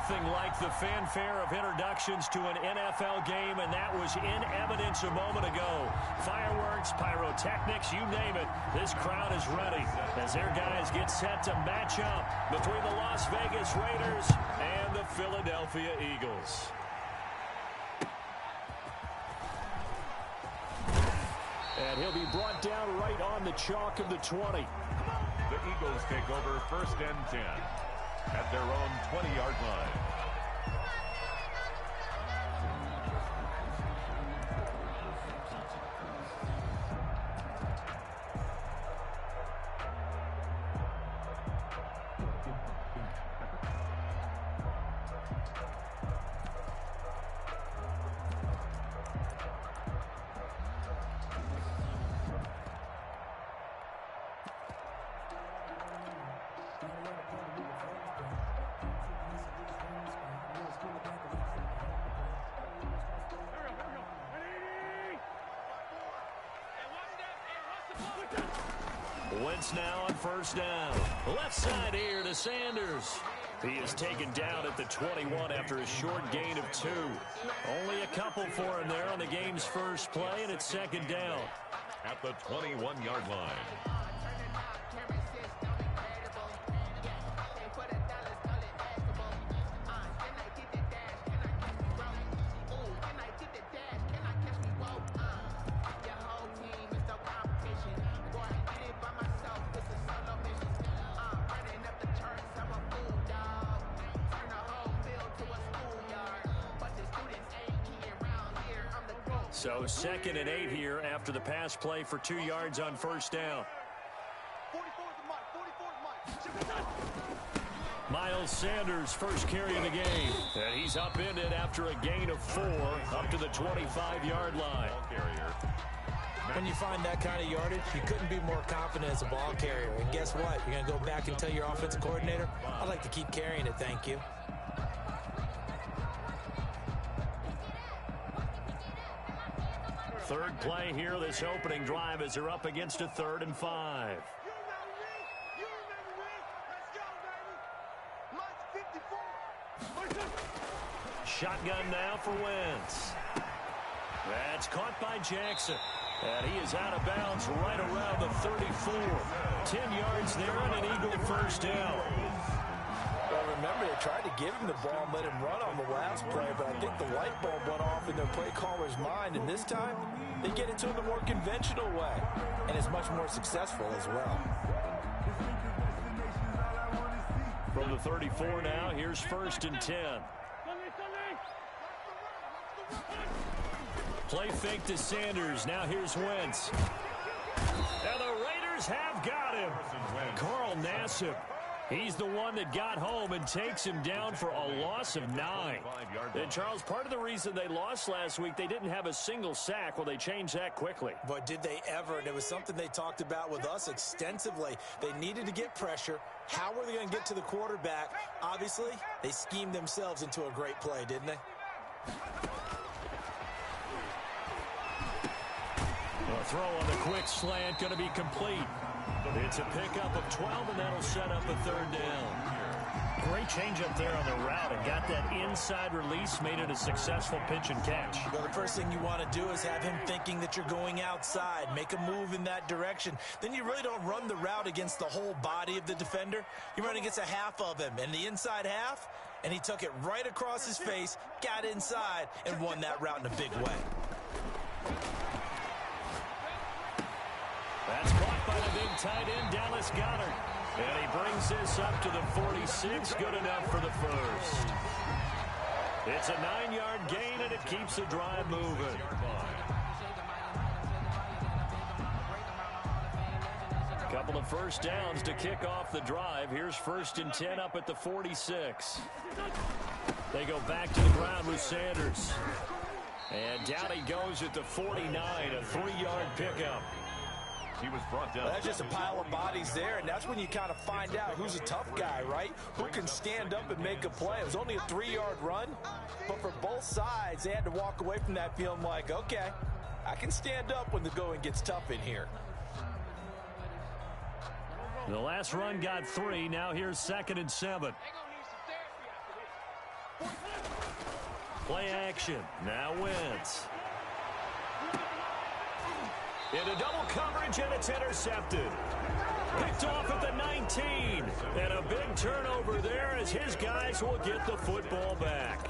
Nothing like the fanfare of introductions to an NFL game, and that was in evidence a moment ago. Fireworks, pyrotechnics, you name it. This crowd is ready as their guys get set to match up between the Las Vegas Raiders and the Philadelphia Eagles. And he'll be brought down right on the chalk of the 20. The Eagles take over 1st and 10 at their own 20-yard line. Wentz now on 1st down. Left side here to Sanders. He is taken down at the 21 after a short gain of 2. Only a couple for him there on the game's first play, and it's 2nd down. At the 21-yard line. So 2nd and 8 here after the pass play for 2 yards on 1st down. Miles Sanders first carry of the game. And he's upended after a gain of 4 up to the 25-yard line. When you find that kind of yardage, you couldn't be more confident as a ball carrier. And guess what? You're going to go back and tell your offensive coordinator, I'd like to keep carrying it, thank you. Third play here, this opening drive as they're up against a 3rd and 5. Shotgun now for Wentz. That's caught by Jackson. And he is out of bounds right around the 34. 10 yards there and an Eagle 1st down. Well, remember, they tried to give him the ball and let him run on the last play, but I think the light bulb went off in their play caller's mind, and this time they get it to him the more conventional way, and it's much more successful as well. From the 34 now, here's 1st and 10. Play fake to Sanders. Now here's Wentz. And the Raiders have got him. Carl Nassib. He's the one that got home and takes him down for a loss of 9. And, Charles, part of the reason they lost last week, they didn't have a single sack. Well, they changed that quickly. But did they ever? And it was something they talked about with us extensively. They needed to get pressure. How were they going to get to the quarterback? Obviously, they schemed themselves into a great play, didn't they? A throw on the quick slant going to be complete. It's a pickup of 12, and that'll set up a 3rd down. Great changeup there on the route and got that inside release, made it a successful pitch and catch. Well, the first thing you want to do is have him thinking that you're going outside, make a move in that direction. Then you really don't run the route against the whole body of the defender. You run against a half of him, and the inside half, and he took it right across his face, got inside, and won that route in a big way. That's caught by the big tight end, Dallas Goedert. And he brings this up to the 46. Good enough for the 1st. It's a 9-yard gain, and it keeps the drive moving. A couple of 1st downs to kick off the drive. Here's 1st and 10 up at the 46. They go back to the ground with Sanders. And down he goes at the 49, a 3-yard pickup. He was brought down. Well, that's just a pile of bodies there, and that's when you kind of find out who's a tough guy, right? Who can stand up and make a play. It was only a 3-yard run, but for both sides, they had to walk away from that feeling like, okay, I can stand up when the going gets tough in here. The last run got 3. Now here's 2nd and 7. Play action. Now Wentz. Into double coverage, and it's intercepted. Picked off at the 19. And a big turnover there as his guys will get the football back.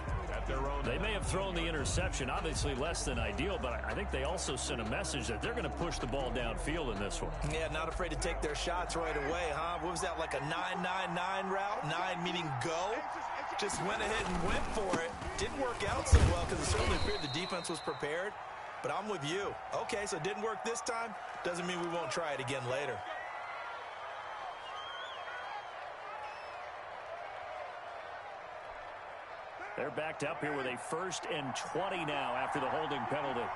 They may have thrown the interception, obviously less than ideal, but I think they also sent a message that they're going to push the ball downfield in this one. Yeah, not afraid to take their shots right away, huh? What was that, like a 9-9-9 route? 9 meaning go? Just went ahead and went for it. Didn't work out so well because it certainly appeared the defense was prepared. But I'm with you. Okay, so it didn't work this time. Doesn't mean we won't try it again later. They're backed up here with a 1st and 20 now after the holding penalty.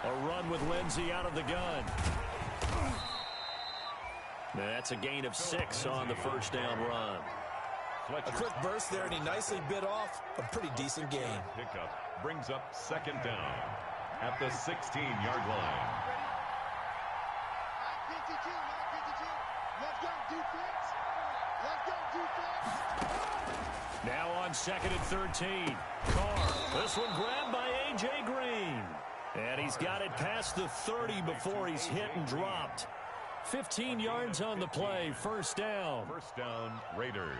A run with Lindsey out of the gun. That's a gain of 6 on the first down run. A quick burst there, and he nicely bit off a pretty decent gain. Pickup brings up 2nd down at the 16-yard line. Now on 2nd and 13. Carr. This one grabbed by A.J. Green. And he's got it past the 30 before he's hit and dropped. 15 yards on the play. First down. First down, Raiders.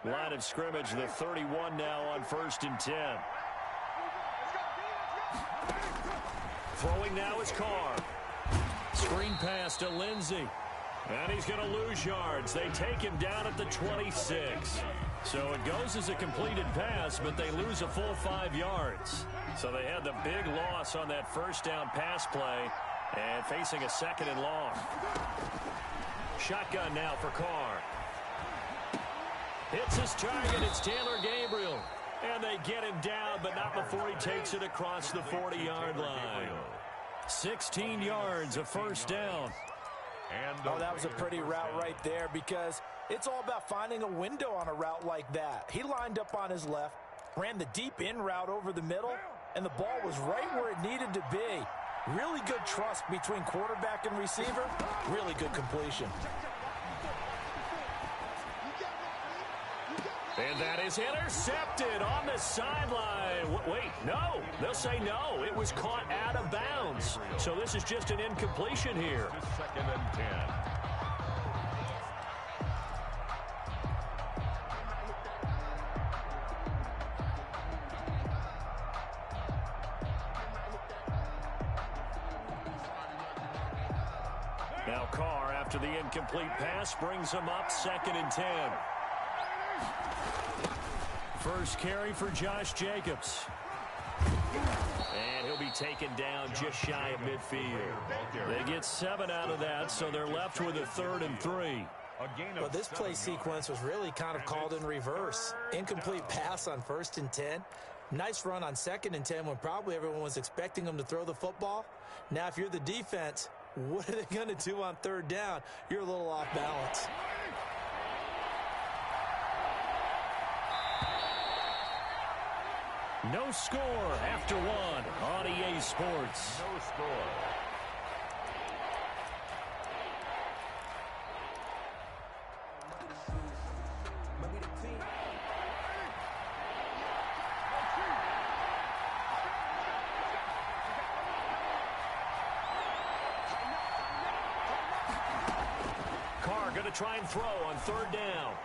Line of scrimmage, the 31 now on 1st and 10. Throwing now is Carr. Screen pass to Lindsey. And he's going to lose yards. They take him down at the 26. So it goes as a completed pass, but they lose a full 5 yards. So they had the big loss on that first down pass play and facing a 2nd and long. Shotgun now for Carr. Hits his target. It's Taylor Gabriel. And they get him down, but not before he takes it across the 40-yard line. 16 yards, a first down. Oh, that was a pretty route right there because it's all about finding a window on a route like that. He lined up on his left, ran the deep in route over the middle, and the ball was right where it needed to be. Really good trust between quarterback and receiver. Really good completion. And that is intercepted on the sideline. Wait, no. They'll say no. It was caught out of bounds. So this is just an incompletion here. 2nd and 10. Now Carr, after the incomplete pass, brings him up 2nd and 10. First carry for Josh Jacobs. And he'll be taken down just shy of midfield. They get 7 out of that, so they're left with a 3rd and 3. Well, this play sequence was really kind of called in reverse. Incomplete pass on 1st and 10. Nice run on 2nd and 10 when probably everyone was expecting them to throw the football. Now, if you're the defense, what are they going to do on 3rd down? You're a little off balance. No score after 1 on EA Sports. No score. Carr going to try and throw on 3rd down.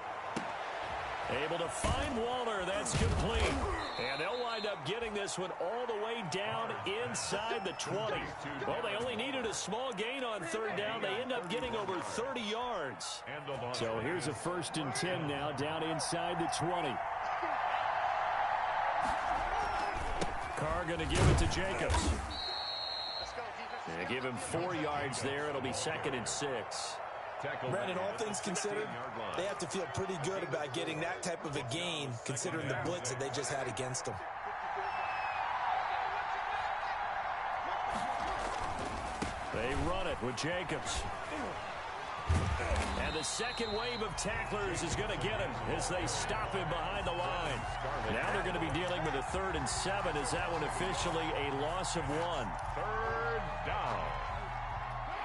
Able to find Waller. That's complete. And they'll wind up getting this one all the way down inside the 20. Well, they only needed a small gain on 3rd down. They end up getting over 30 yards. So here's a 1st and 10 now down inside the 20. Carr going to give it to Jacobs. Give him 4 yards there. It'll be 2nd and 6. Brandon, all things considered, they have to feel pretty good about getting that type of a gain, considering the blitz that they just had against them. They run it with Jacobs. And the second wave of tacklers is going to get him as they stop him behind the line. Now they're going to be dealing with a 3rd and 7 as that one officially a loss of 1. 3rd down.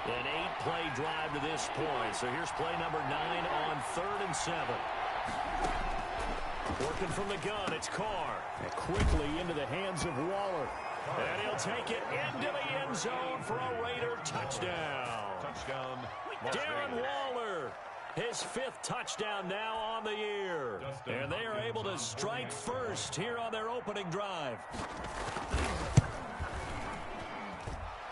An 8-play drive to this point. So here's play number 9 on 3rd and 7. Working from the gun, it's Carr. And quickly into the hands of Waller. And he'll take it into the end zone for a Raider touchdown. Touchdown. Darren Waller, his 5th touchdown now on the year. And they are able to strike first here on their opening drive.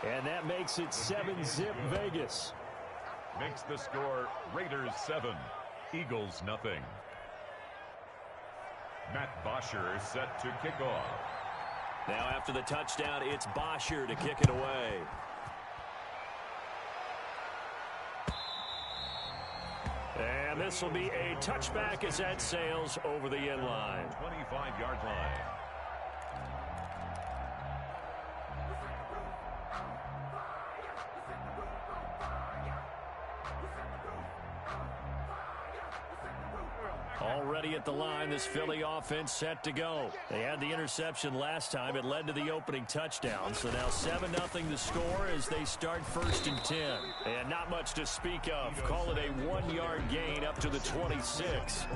And that makes it 7-zip Vegas. Makes the score Raiders 7, Eagles nothing. Matt Bosher set to kick off. Now after the touchdown, it's Bosher to kick it away. And this will be a touchback as that sails over the end line. 25-yard line. Already at the line, this Philly offense set to go. They had the interception last time. It led to the opening touchdown. So now 7-0 the score as they start 1st and 10. And not much to speak of. Call it a 1-yard gain up to the 26.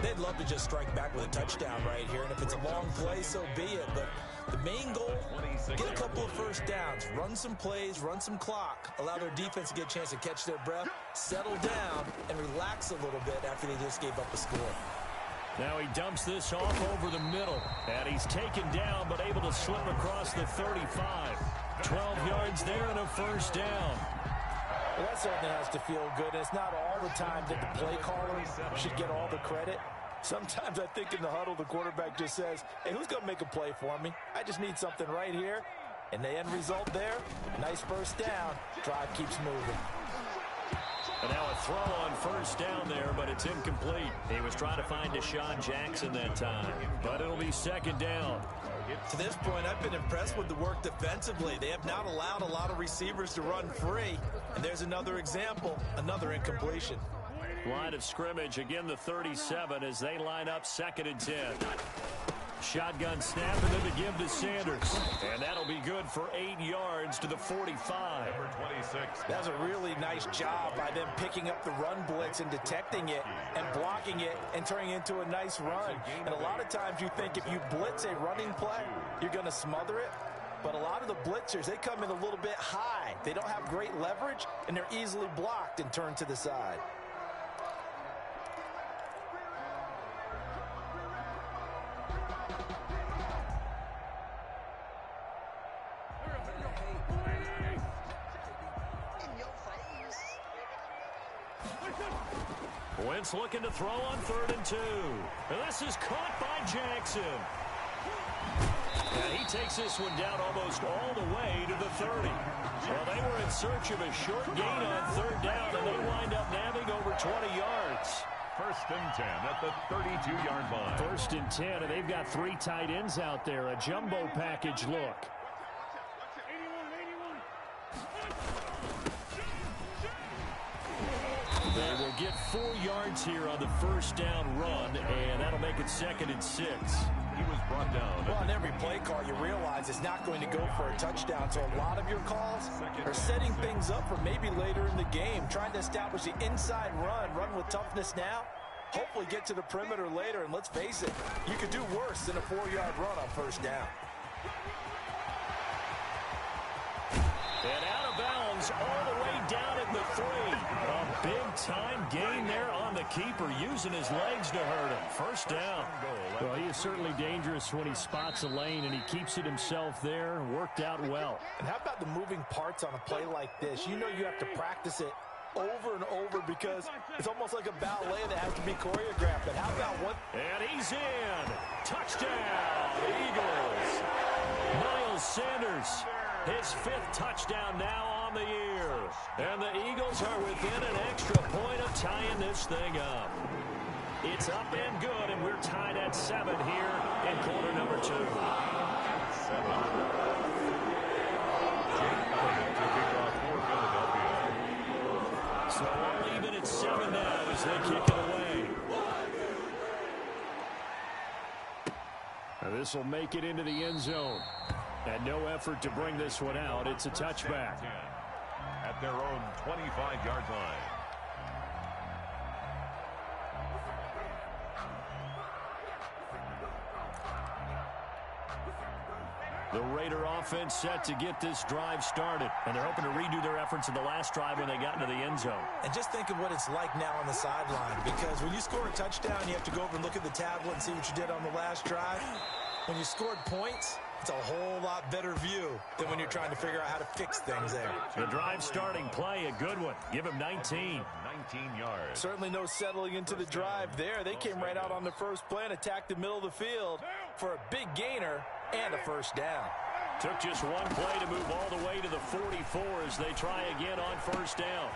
They'd love to just strike back with a touchdown right here. And if it's a long play, so be it. But the main goal, get a couple of first downs, run some plays, run some clock, allow their defense to get a chance to catch their breath, settle down, and relax a little bit after they just gave up a score. Now he dumps this off over the middle, and he's taken down but able to slip across the 35. 12 yards there and a first down. Well, that certainly has to feel good. It's not all the time that the play caller should get all the credit. Sometimes I think in the huddle, the quarterback just says, hey, who's going to make a play for me? I just need something right here. And the end result there, nice first down. Drive keeps moving. And now a throw on first down there, but it's incomplete. He was trying to find Deshaun Jackson that time, but it'll be 2nd down. To this point, I've been impressed with the work defensively. They have not allowed a lot of receivers to run free. And there's another example, another incompletion. Line of scrimmage, again the 37 as they line up 2nd and 10. Shotgun snap and then to give to Sanders. And that'll be good for 8 yards to the 45. Number 26. That's a really nice job by them picking up the run blitz and detecting it and blocking it and turning it into a nice run. And a lot of times you think if you blitz a running play, you're going to smother it. But a lot of the blitzers, they come in a little bit high. They don't have great leverage, and they're easily blocked and turned to the side. Wentz looking to throw on 3rd and 2. And this is caught by Jackson. And he takes this one down almost all the way to the 30. Well, they were in search of a short gain on 3rd down, and they wind up nabbing over 20 yards. 1st and 10 at the 32-yard line. 1st and 10, and they've got 3 tight ends out there. A jumbo package look. They will get 4 yards here on the 1st down run, and that'll make it 2nd and 6. He was brought down. Well, on every play call, you realize it's not going to go for a touchdown. So a lot of your calls are setting things up for maybe later in the game, trying to establish the inside run with toughness now, hopefully get to the perimeter later. And let's face it, you could do worse than a 4-yard run on 1st down. And out of bounds all the way down at the 3. A big-time gain there on the keeper, using his legs to hurt him. 1st down. Well, he is certainly dangerous when he spots a lane, and he keeps it himself there. Worked out well. And how about the moving parts on a play like this? You know you have to practice it over and over because it's almost like a ballet that has to be choreographed. And how about what? And he's in. Touchdown, Eagles. Miles Sanders. His 5th touchdown now on the year. And the Eagles are within an extra point of tying this thing up. It's up and good, and we're tied at 7 here in quarter number 2. 7. Jake Elliott to kick off for Philadelphia. So This will make it into the end zone. And no effort to bring this one out. It's a touchback. At their own 25-yard line. The Raider offense set to get this drive started. And they're hoping to redo their efforts in the last drive when they got into the end zone. And just think of what it's like now on the sideline. Because when you score a touchdown, you have to go over and look at the tablet and see what you did on the last drive. When you scored points, it's a whole lot better view than when you're trying to figure out how to fix things there. The drive starting play, a good one. Give him 19. 19 yards. Certainly no settling into the drive there. They came right out on the first play and attacked the middle of the field for a big gainer and a first down. Took just one play to move all the way to the 44 as they try again on first down.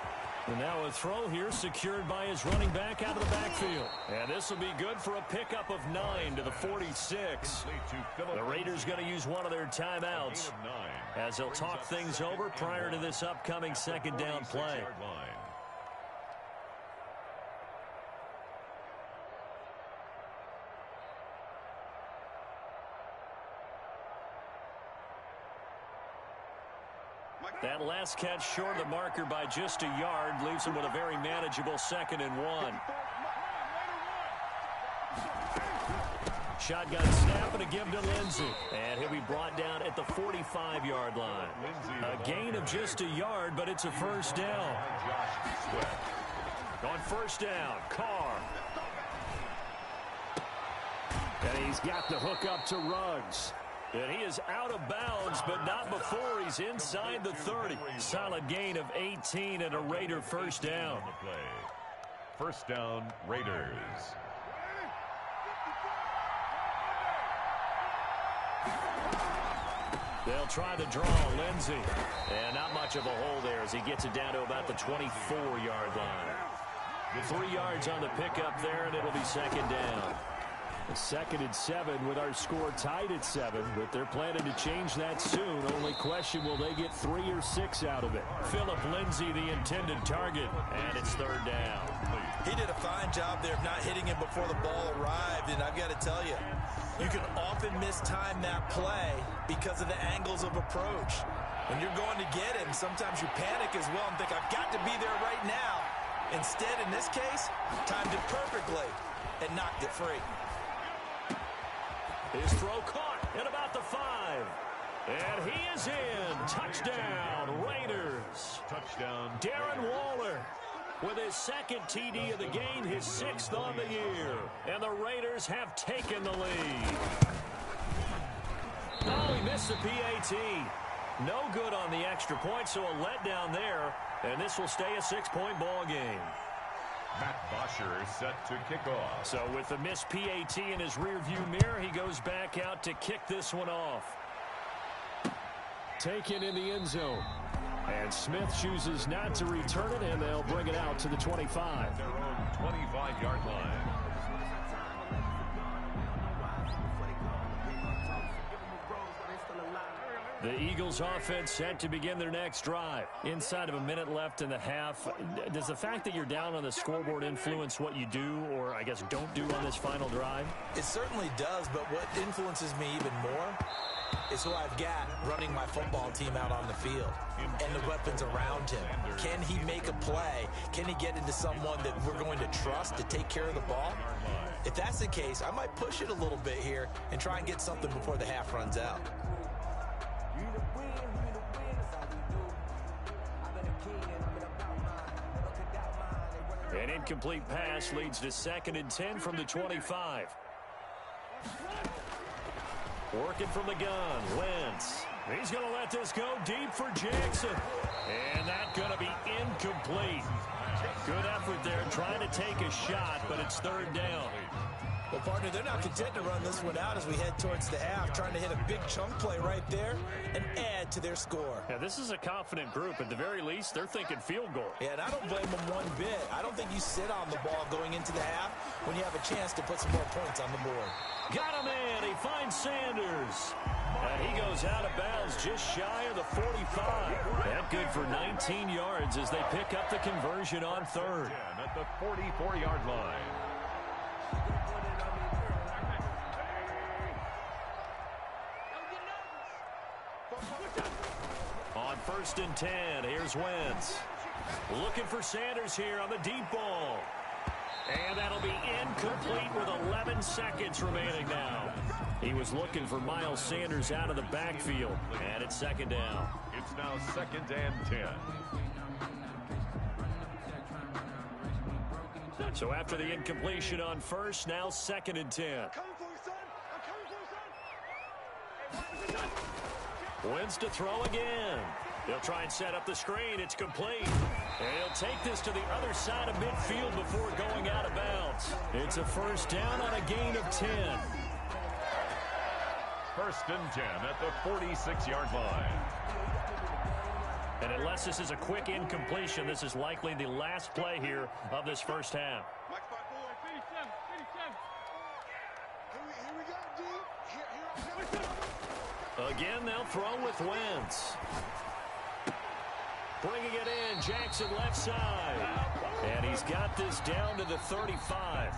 And now a throw here secured by his running back out of the backfield. And this will be good for a pickup of 9 to the 46. The Raiders going to use one of their timeouts as they'll talk things over prior to this upcoming second down play. That last catch short of the marker by just a yard leaves him with a very manageable 2nd and 1. Shotgun snap and a give to Lindsey. And he'll be brought down at the 45-yard line. A gain of just a yard, but it's a first down. On first down, Carr. And he's got the hook up to Ruggs. And he is out of bounds, but not before he's inside the 30. Solid gain of 18 and a Raider first down. First down, Raiders. They'll try the draw, Lindsey. And not much of a hole there as he gets it down to about the 24-yard line. 3 yards on the pickup there, and it'll be second down. 2nd and 7 with our score tied at 7, but they're planning to change that soon. Only question, will they get 3 or 6 out of it? Philip Lindsay, the intended target, and it's third down. He did a fine job there of not hitting him before the ball arrived, and I've got to tell you, you can often mistime that play because of the angles of approach. When you're going to get him, sometimes you panic as well and think, I've got to be there right now. Instead, in this case, timed it perfectly and knocked it free. His throw caught at about the 5. And he is in. Touchdown, Raiders. Touchdown, Darren Waller with his 2nd TD of the game, his 6th on the year. And the Raiders have taken the lead. Oh, he missed the PAT. No good on the extra point, so a letdown there. And this will stay a 6-point ball game. Matt Bosher is set to kick off. So with the missed PAT in his rearview mirror, he goes back out to kick this one off. Taken in the end zone. And Smith chooses not to return it, and they'll bring it out to the 25. Their own 25-yard line. The Eagles offense set to begin their next drive. Inside of a minute left in the half. Does the fact that you're down on the scoreboard influence what you do, or I guess don't do on this final drive? It certainly does, but what influences me even more is who I've got running my football team out on the field and the weapons around him. Can he make a play? Can he get into someone that we're going to trust to take care of the ball? If that's the case, I might push it a little bit here and try and get something before the half runs out. An incomplete pass leads to 2nd and 10 from the 25. Working from the gun, Wentz. He's going to let this go deep for Jackson. And that's going to be incomplete. Good effort there trying to take a shot, but it's third down. Well, partner, they're not content to run this one out as we head towards the half, trying to hit a big chunk play right there and add to their score. Yeah, this is a confident group. At the very least, they're thinking field goal. Yeah, and I don't blame them one bit. I don't think you sit on the ball going into the half when you have a chance to put some more points on the board. Got him in. He finds Sanders. And he goes out of bounds just shy of the 45. That good for 19 yards as they pick up the conversion on third. At the 44-yard line. On 1st and 10, here's Wentz. Looking for Sanders here on the deep ball. And that'll be incomplete with 11 seconds remaining now. He was looking for Miles Sanders out of the backfield. And it's 2nd down. It's now 2nd and 10. So after the incompletion on 1st, now 2nd and 10. Wentz to throw again. He'll try and set up the screen. It's complete. And he'll take this to the other side of midfield before going out of bounds. It's a 1st down on a gain of 10. 1st and 10 at the 46-yard line. And unless this is a quick incompletion, this is likely the last play here of this 1st half. Again, they'll throw with Wentz. Bringing it in, Jackson left side. And he's got this down to the 35.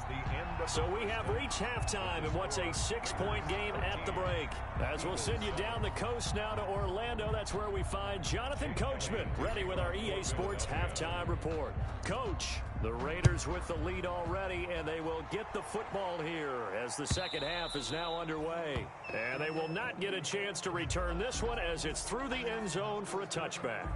So we have reached halftime in what's a 6-point game at the break. As we'll send you down the coast now to Orlando, that's where we find Jonathan Coachman, ready with our EA Sports halftime report. Coach, the Raiders with the lead already, and they will get the football here as the 2nd half is now underway. And they will not get a chance to return this one as it's through the end zone for a touchback.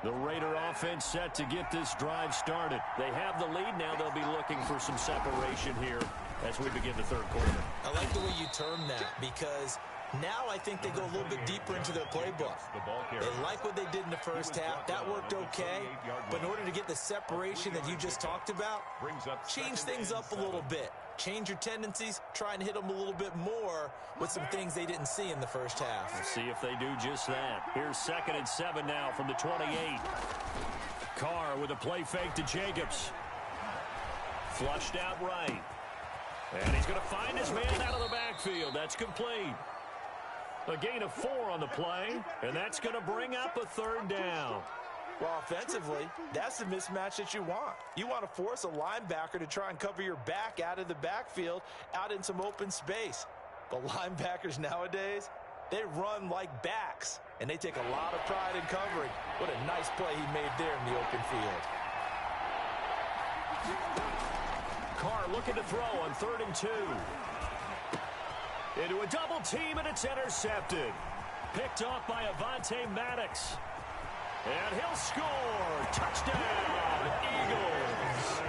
The Raider offense set to get this drive started. They have the lead now. They'll be looking for some separation here as we begin the 3rd quarter. I like the way you term that because now I think they go a little bit deeper into their playbook. They like what they did in the 1st half. That worked okay. But in order to get the separation that you just talked about, change things up a little bit. Change your tendencies, try and hit them a little bit more with some things they didn't see in the 1st half. We'll see if they do just that. Here's 2nd and 7 now from the 28. Carr with a play fake to Jacobs. Flushed out right. And he's going to find his man out of the backfield. That's complete. A gain of 4 on the play, and that's going to bring up a 3rd down. Well, offensively, that's the mismatch that you want. You want to force a linebacker to try and cover your back out of the backfield, out in some open space. But linebackers nowadays, they run like backs, and they take a lot of pride in covering. What a nice play he made there in the open field. Carr looking to throw on 3rd and 2. Into a double team, and it's intercepted. Picked off by Avonte Maddox. And he'll score. Touchdown, Eagles.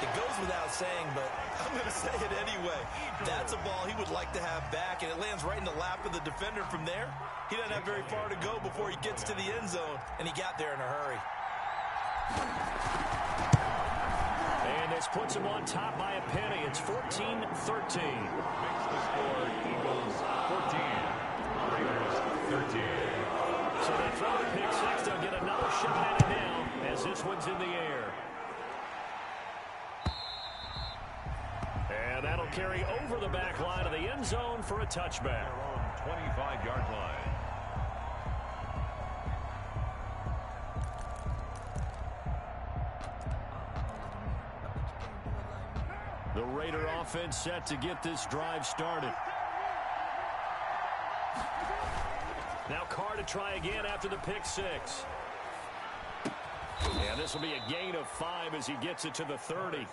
It goes without saying, but I'm going to say it anyway. That's a ball he would like to have back, and it lands right in the lap of the defender from there. He doesn't have very far to go before he gets to the end zone, and he got there in a hurry. And this puts him on top by a penny. It's 14-13. Makes the score Eagles 14, Raiders 13. So they throw the pick 6. They'll get another shot at it now as this one's in the air. And that'll carry over the back line of the end zone for a touchback. 25-yard line. The Raider offense set to get this drive started. Now Carr to try again after the pick 6. And this will be a gain of 5 as he gets it to the 30.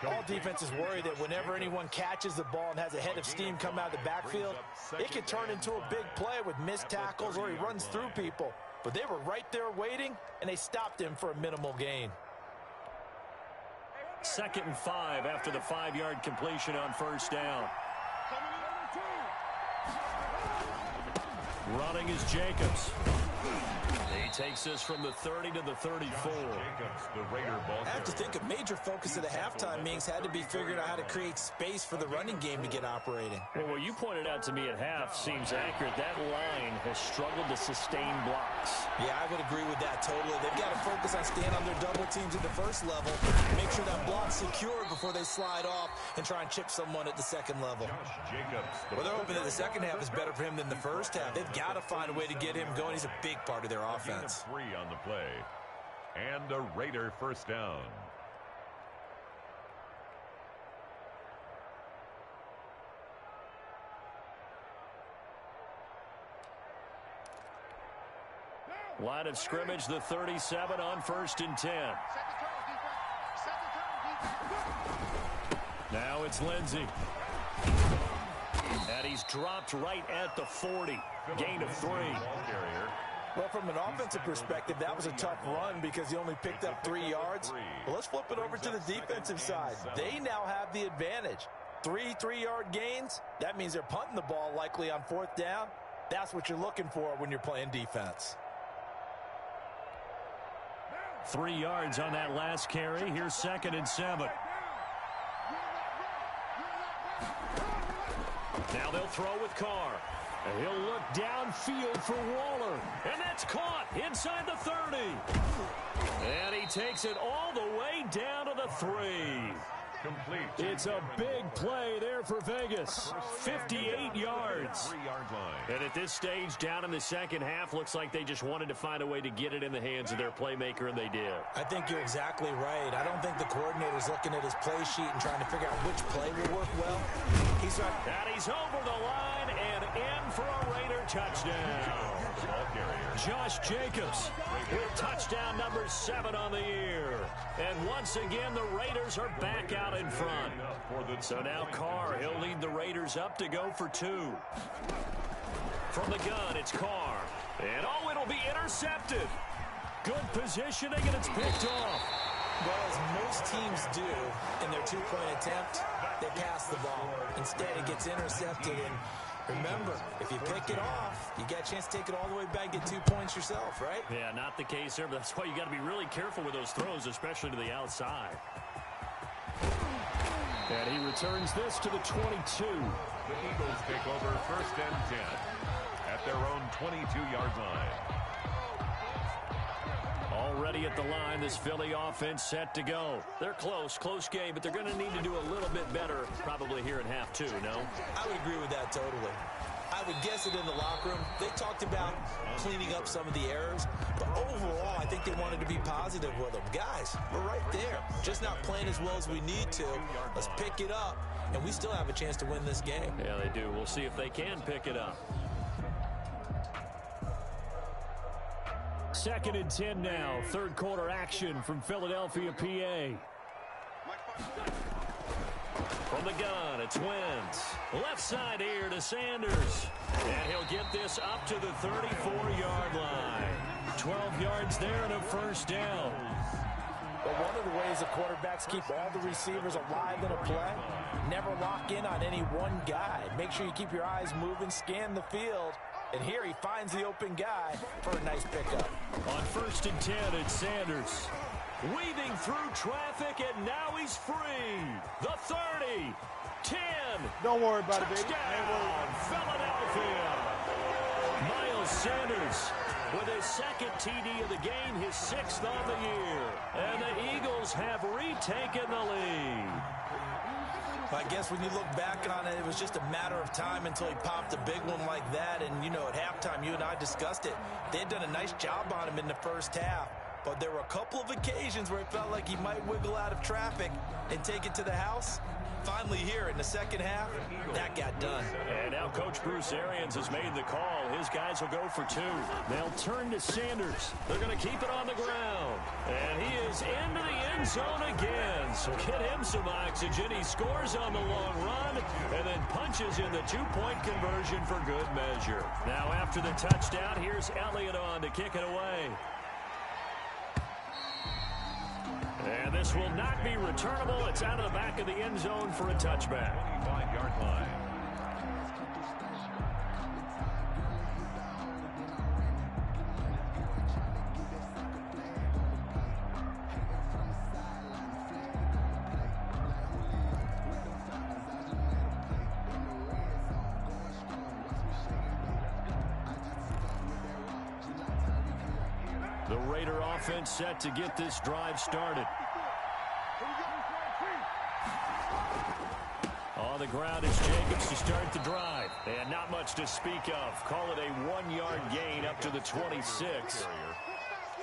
All defenses worry that whenever anyone catches the ball and has a head of steam come out of the backfield, it can turn into a big play with missed tackles or he runs through people. But they were right there waiting, and they stopped him for a minimal gain. 2nd and 5 after the 5-yard completion on 1st down. Running is Jacobs. He takes this from the 30 to the 34. I have to think a major focus of the halftime meetings had to be figuring out how to create space for the running game to get operating. Well, what you pointed out to me at half seems accurate. That line has struggled to sustain blocks. Yeah, I would agree with that totally. They've got to focus on staying on their double teams at the first level, make sure that block's secured before they slide off and try and chip someone at the second level. Well, they're hoping that the second half is better for him than the first half. They've got to find a way to get him going. He's a big part of their offense. 3 on the play. And a Raider first down. Line of scrimmage, the 37 on 1st and 10. Now it's Lindsey. And he's dropped right at the 40. Gain of 3. Well, from an offensive perspective, that was a tough run because he only picked up 3 yards. Well, let's flip it over to the defensive side. They now have the advantage. 3 3-yard gains. That means they're punting the ball likely on 4th down. That's what you're looking for when you're playing defense. 3 yards on that last carry. Here's 2nd and 7. Now they'll throw with Carr. And he'll look downfield for Waller. And that's caught inside the 30. And he takes it all the way down to the 3. Complete. It's a big play there for Vegas. 58 yards. 3-yard line. And at this stage, down in the second half, looks like they just wanted to find a way to get it in the hands of their playmaker, and they did. I think you're exactly right. I don't think the coordinator's looking at his play sheet and trying to figure out which play will work well. He's over the line and in for a Raider touchdown. Josh Jacobs with touchdown number 7 on the year. And once again, the Raiders are back out in front. So now Carr, he'll lead the Raiders up to go for 2. From the gun, it's Carr. And it'll be intercepted. Good positioning, and it's picked off. Well, as most teams do in their 2-point attempt, they pass the ball. Instead, it gets intercepted. And remember, if you pick it off, you get a chance to take it all the way back and get 2 points yourself, right? Yeah, not the case here, but that's why you got to be really careful with those throws, especially to the outside. And he returns this to the 22. The Eagles take over 1st and 10 at their own 22-yard line. Already at the line, this Philly offense set to go. They're close game, but they're going to need to do a little bit better probably here in half 2, no? I would agree with that totally. I would guess it in the locker room. They talked about cleaning up some of the errors, but overall, I think they wanted to be positive with them. Guys, we're right there. Just not playing as well as we need to. Let's pick it up, and we still have a chance to win this game. Yeah, they do. We'll see if they can pick it up. 2nd and 10 now. 3rd quarter action from Philadelphia, PA. From the gun, it's Wentz. Left side here to Sanders. And he'll get this up to the 34-yard line. 12 yards there and a first down. But one of the ways the quarterbacks keep all the receivers alive in a play, never lock in on any one guy. Make sure you keep your eyes moving, scan the field. And here he finds the open guy for a nice pickup. On 1st and 10, it's Sanders. Weaving through traffic, and now he's free. The 30, 10. Don't worry about it, baby. Touchdown, Philadelphia. Miles Sanders with his 2nd TD of the game, his 6th on the year. And the Eagles have retaken the lead. I guess when you look back on it, it was just a matter of time until he popped a big one like that. And, you know, at halftime, you and I discussed it. They had done a nice job on him in the first half. But there were a couple of occasions where it felt like he might wiggle out of traffic and take it to the house. Finally here in the second half, that got done. And now Coach Bruce Arians has made the call. His guys will go for 2. They'll turn to Sanders. They're going to keep it on the ground. And he is into the end zone again. So get him some oxygen. He scores on the long run and then punches in the 2-point conversion for good measure. Now after the touchdown, here's Elliott on to kick it away. And this will not be returnable. It's out of the back of the end zone for a touchback. 25-yard line. The Raider offense set to get this drive started. On the ground is Jacobs to start the drive. And not much to speak of. Call it a 1-yard gain up to the 26.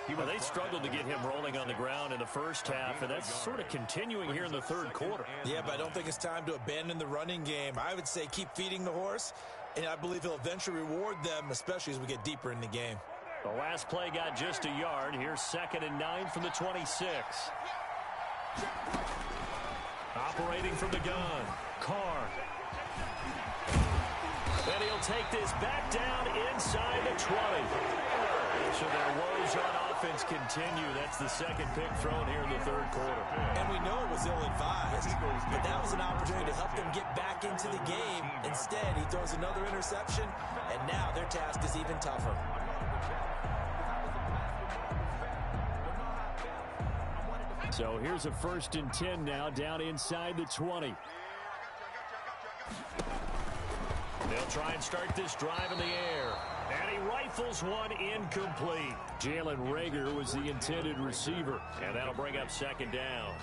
Well, they struggled to get him rolling on the ground in the first half, and that's sort of continuing here in the third quarter. Yeah, but I don't think it's time to abandon the running game. I would say keep feeding the horse, and I believe he'll eventually reward them, especially as we get deeper in the game. The last play got just a yard. Here's 2nd and 9 from the 26. Operating from the gun, Carr. And he'll take this back down inside the 20. So their woes on offense continue. That's the second pick thrown here in the third quarter. And we know it was ill-advised, but that was an opportunity to help them get back into the game. Instead, he throws another interception, and now their task is even tougher. So here's a 1st and 10 now, down inside the 20. They'll try and start this drive in the air. And he rifles one incomplete. Jalen Reagor was the intended receiver. And that'll bring up 2nd down.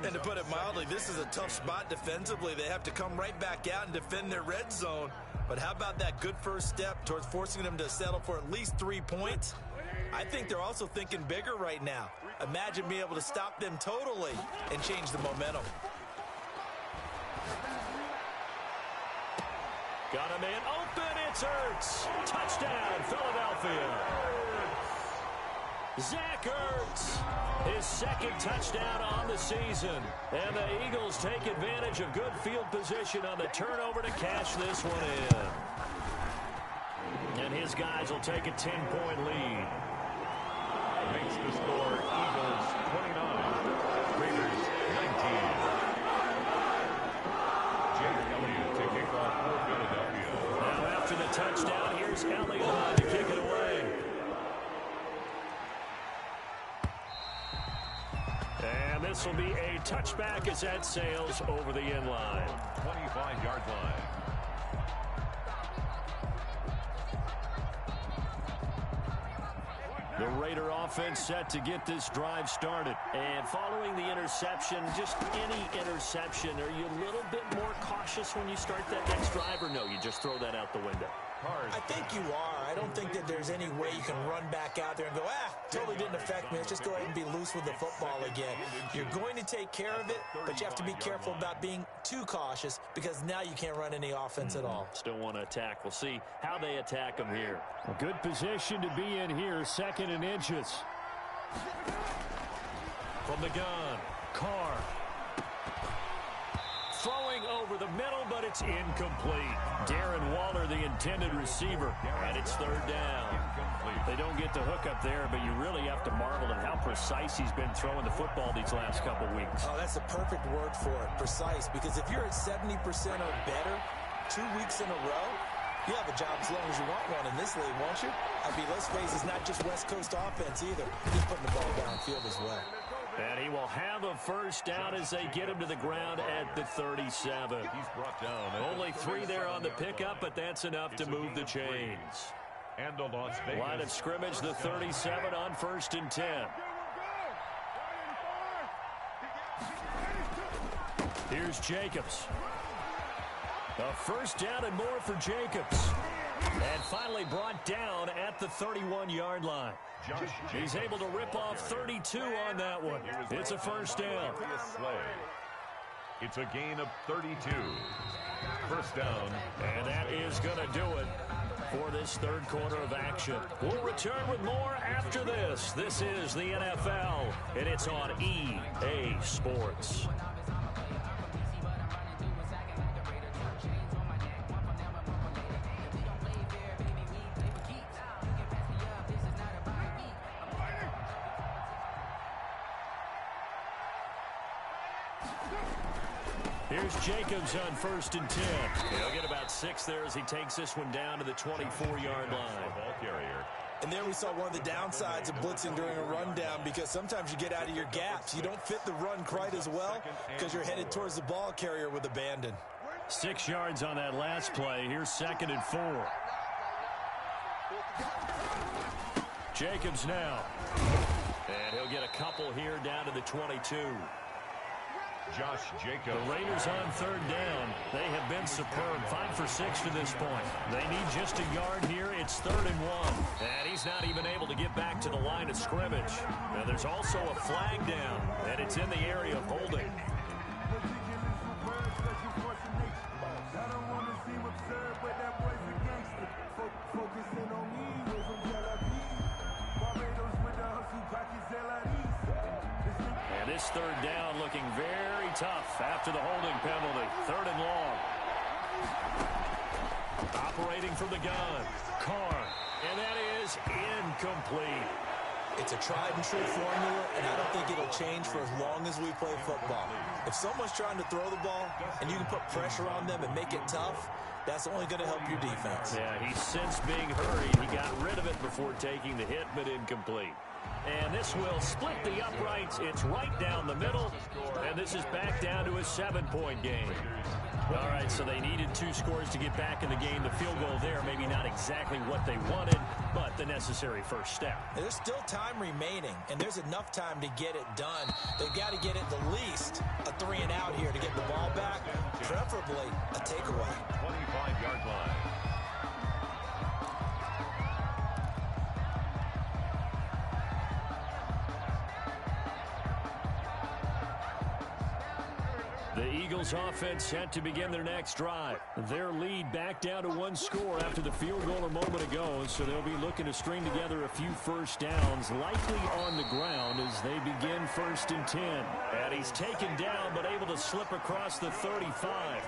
And to put it mildly, this is a tough spot defensively. They have to come right back out and defend their red zone. But how about that good first step towards forcing them to settle for at least 3 points? I think they're also thinking bigger right now. Imagine being able to stop them totally and change the momentum. Got him in. Open. It's Ertz. Touchdown, Philadelphia. Zach Ertz, his 2nd touchdown on the season. And the Eagles take advantage of good field position on the turnover to cash this one in. And his guys will take a 10-point lead. Makes the score Eagles 29, Raiders 19. Jake Elliott to kick off for Philadelphia. Now after the touchdown, here's Elliott to kick it away. And this will be a touchback as that sails over the end line. 25-yard line. The Raider offense set to get this drive started. And following the interception, just any interception, are you a little bit more cautious when you start that next drive, or no, you just throw that out the window? I think you are. I don't think that there's any way you can run back out there and go, totally didn't affect me. Let's just go ahead and be loose with the football again. You're going to take care of it, but you have to be careful about being too cautious because now you can't run any offense at all. Still want to attack. We'll see how they attack them here. A good position to be in here, 2nd and inches. From the gun, Carr. Throwing over the middle, but it's incomplete. Darren Waller, the intended receiver, and it's 3rd down. They don't get the hook up there, but you really have to marvel at how precise he's been throwing the football these last couple weeks. Oh, that's a perfect word for it, precise, because if you're at 70% or better 2 weeks in a row, you have a job as long as you want one in this league, won't you? I mean, let's face it, it's not just West Coast offense either. He's putting the ball downfield as well. And he will have a 1st down as they get him to the ground at the 37. He's brought down. Only 3 there on the pickup, but that's enough to move the chains. And the Las Vegas. Line of scrimmage, the 37 on 1st and 10. Here's Jacobs. A 1st down and more for Jacobs. And finally brought down at the 31-yard line. He's able to rip off 32 on that one. It's a 1st down. It's a gain of 32. 1st down. And that is going to do it for this 3rd quarter of action. We'll return with more after this. This is the NFL, and it's on EA Sports. Here's Jacobs on 1st and 10. He'll get about 6 there as he takes this one down to the 24-yard line. Ball carrier. And there we saw one of the downsides of blitzing during a rundown, because sometimes you get out of your gaps. You don't fit the run quite as well because you're headed towards the ball carrier with abandon. 6 yards on that last play. Here's 2nd and 4. Jacobs now. And he'll get a couple here down to the 22. Josh Jacobs. The Raiders on third down. They have been superb. 5 for 6 to this point. They need just a yard here. It's 3rd and 1. And he's not even able to get back to the line of scrimmage. Now there's also a flag down, and it's in the area of holding. And this third down looking very tough after the holding penalty. 3rd and long. Operating from the gun. Carr. And that is incomplete. It's a tried-and-true formula, and I don't think it'll change for as long as we play football. If someone's trying to throw the ball and you can put pressure on them and make it tough, that's only going to help your defense. Yeah, he's since being hurried. He got rid of it before taking the hit, but incomplete. And this will split the uprights. It's right down the middle, and this is back down to a 7-point game. All right, so they needed 2 scores to get back in the game. The field goal there, maybe not exactly what they wanted, but the necessary first step. There's still time remaining, and there's enough time to get it done. They've got to get it the least a 3-and-out here to get the ball back, preferably a takeaway. 25-yard line. The Eagles offense set to begin their next drive. Their lead back down to 1 score after the field goal a moment ago, so they'll be looking to string together a few first downs, likely on the ground as they begin 1st and 10. And he's taken down but able to slip across the 35.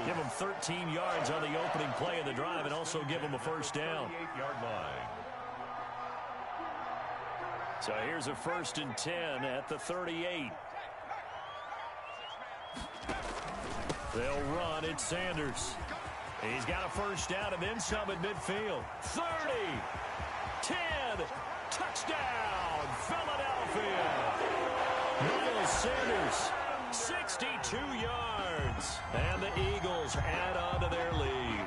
Give him 13 yards on the opening play of the drive and also give him a first down. 28-yard line. So here's a 1st and 10 at the 38. They'll run. It's Sanders. He's got a first down and then some at midfield. 30, 10, touchdown, Philadelphia. Miles Sanders, 62 yards. And the Eagles add on to their lead.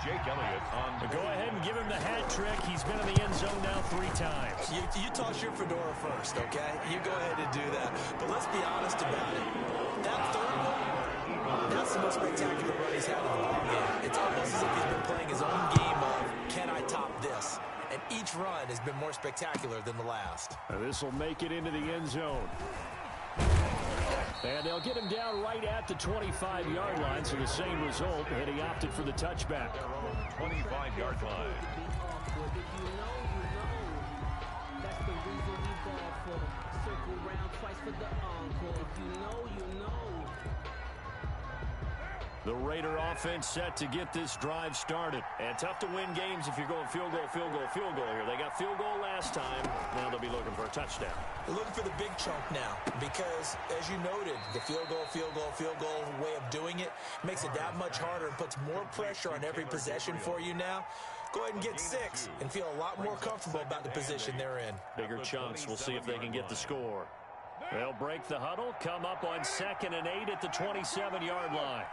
Jake Elliott on. Go ahead and give him the hat trick. He's been in the end zone now 3 times. You toss your fedora first, okay? You go ahead and do that. But let's be honest about it. That third one, that's the most spectacular run he's had in the ball game. It's almost as if he's been playing his own game of, can I top this? And each run has been more spectacular than the last. This will make it into the end zone. And they'll get him down right at the 25-yard line, so the same result, and he opted for the touchback. 25-yard line. The Raider offense set to get this drive started. And tough to win games if you're going field goal, field goal, field goal here. They got field goal last time. Now they'll be looking for a touchdown. They're looking for the big chunk now because, as you noted, the field goal way of doing it makes it that much harder and puts more pressure on every possession for you now. Go ahead and get 6 and feel a lot more comfortable about the position they're in. Bigger chunks. We'll see if they can get the score. They'll break the huddle, come up on 2nd and 8 at the 27-yard line.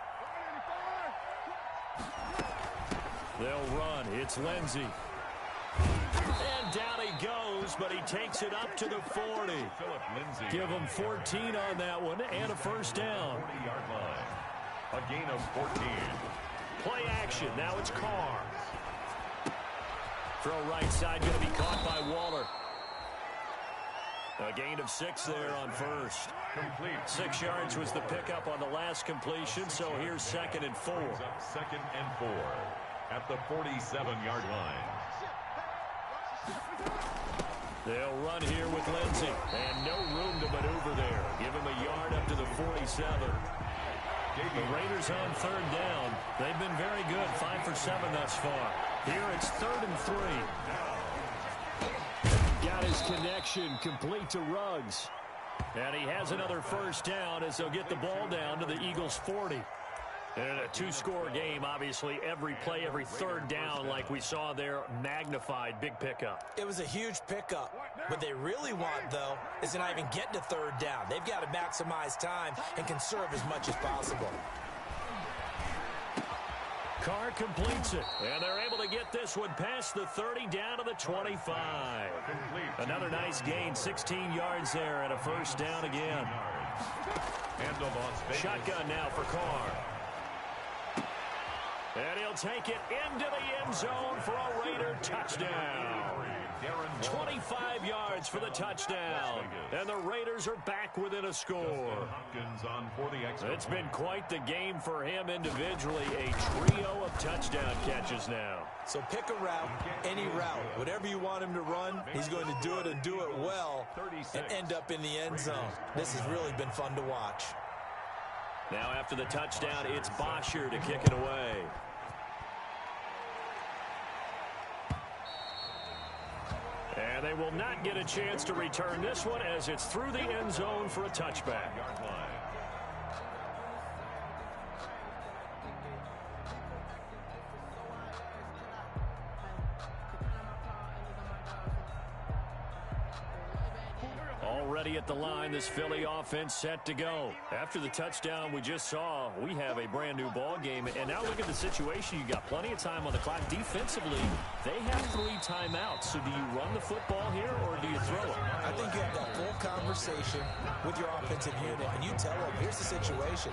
They'll run. It's Lindsey. And down he goes, but he takes it up to the 40. Give him 14 on that one and a first down. 40-yard line. A gain of 14. Play action. Now it's Carr. Throw right side going to be caught by Waller. A gain of 6 there on first. Complete. 6 yards was the pickup on the last completion, so here's 2nd and 4. 2nd and 4 at the 47-yard line. They'll run here with Lindsey, and no room to maneuver there. Give him a yard up to the 47. The Raiders on 3rd down. They've been very good, 5 for 7 thus far. Here it's 3rd and 3. Got his connection complete to Ruggs. And he has another first down as they'll get the ball down to the Eagles' 40. And in a 2-score game, obviously, every play, every 3rd down, like we saw there, magnified, big pickup. It was a huge pickup. What they really want, though, is to not even get to 3rd down. They've got to maximize time and conserve as much as possible. Carr completes it, and they're able to get this one past the 30 down to the 25. Another nice gain, 16 yards there, and a first down again. Shotgun now for Carr. And he'll take it into the end zone for a Raider touchdown. 25 yards for the touchdown. And the Raiders are back within a score. It's been quite the game for him individually. A trio of touchdown catches now. So pick a route, any route. Whatever you want him to run, he's going to do it and do it well and end up in the end zone. This has really been fun to watch. Now after the touchdown, it's Bosher to kick it away. And they will not get a chance to return this one as it's through the end zone for a touchback. Already at the line, this Philly offense set to go. After the touchdown we just saw, we have a brand new ball game. And now look at the situation. You got plenty of time on the clock. Defensively, they have 3 timeouts. So do you run the football here or do you throw it? I think you have that full conversation with your offensive unit, and you tell them, here's the situation.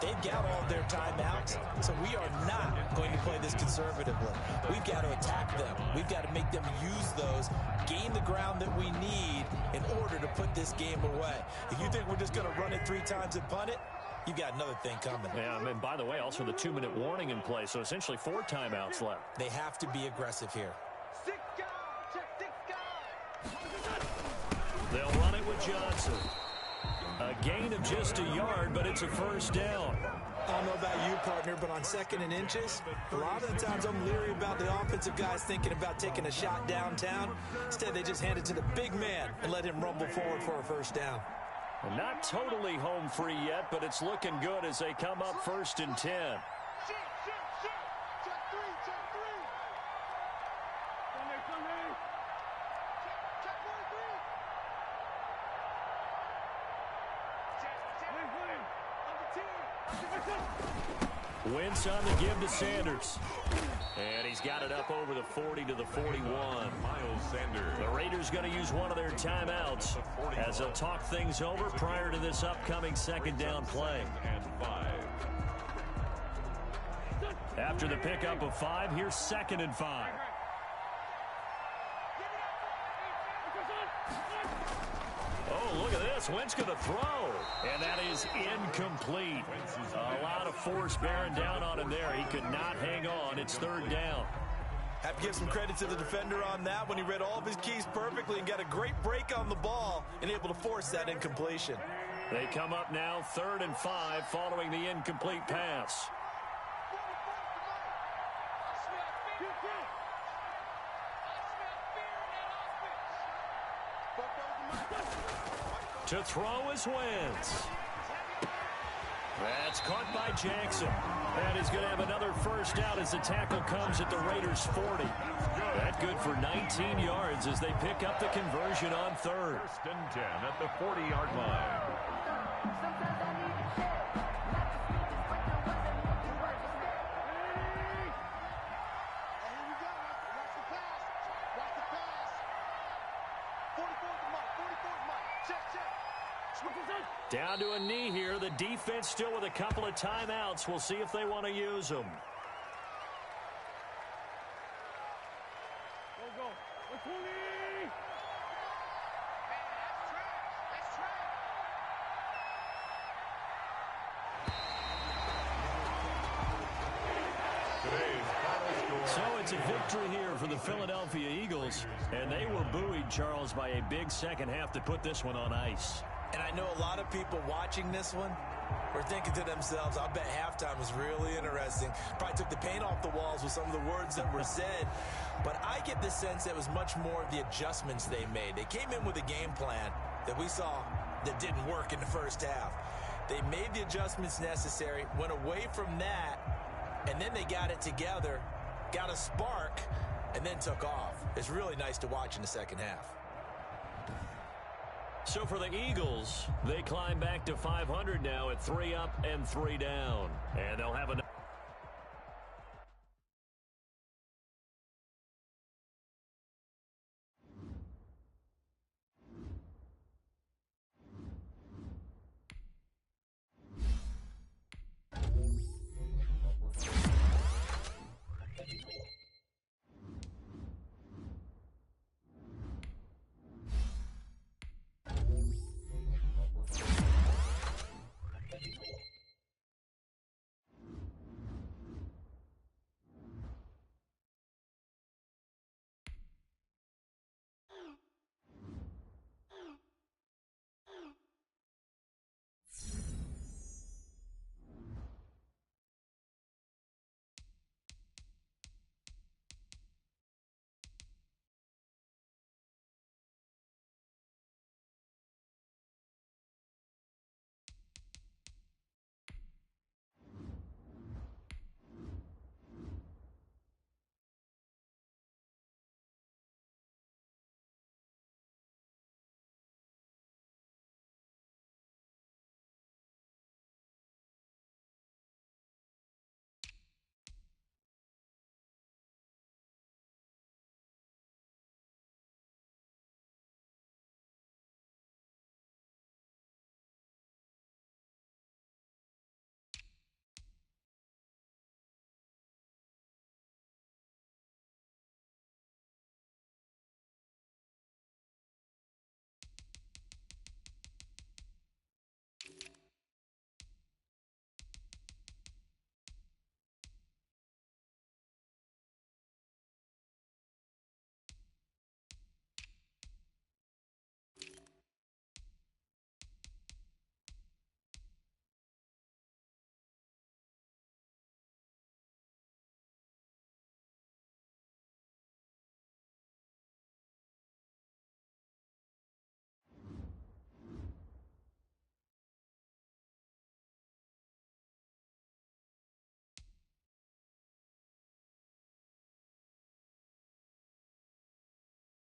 They've got all their timeouts, so we are not going to play this conservatively. We've got to attack them. We've got to make them use those, gain the ground that we need in order to put this game away. If you think we're just going to run it 3 times and punt it, you got another thing coming. Yeah, and by the way, also the 2-minute warning in play, so essentially 4 timeouts left. They have to be aggressive here. They'll run it with Johnson. A gain of just a yard, but it's a first down. I don't know about you, partner, but on 2nd and inches, a lot of the times I'm leery about the offensive guys thinking about taking a shot downtown. Instead, they just hand it to the big man and let him rumble forward for a first down. Well, not totally home free yet, but it's looking good as they come up 1st and 10. Wentz on the give to Sanders. And he's got it up over the 40 to the 41. Miles Sanders. The Raiders going to use one of their timeouts as they'll talk things over prior to this upcoming 2nd down play. After the pickup of 5, here's 2nd and 5. Oh, look at this. Wentz going to throw. And that is incomplete. A lot of force bearing down on him there. He could not hang on. It's 3rd down. Have to give some credit to the defender on that when he read all of his keys perfectly and got a great break on the ball and able to force that incompletion. They come up now 3rd and 5 following the incomplete pass. To throw is Wentz. That's caught by Jackson. And he's going to have another first down as the tackle comes at the Raiders' 40. That good for 19 yards as they pick up the conversion on 3rd. 1st and 10 at the 40-yard line. Down to a knee here. The defense still with a couple of timeouts. We'll see if they want to use them. So it's a victory here for the Philadelphia Eagles. And they were buoyed, Charles, by a big second half to put this one on ice. And I know a lot of people watching this one were thinking to themselves, I bet halftime was really interesting. Probably took the paint off the walls with some of the words that were said. But I get the sense that it was much more of the adjustments they made. They came in with a game plan that we saw that didn't work in the first half. They made the adjustments necessary, went away from that, and then they got it together, got a spark, and then took off. It's really nice to watch in the second half. So for the Eagles, they climb back to 500 now at 3 up and 3 down. And they'll have a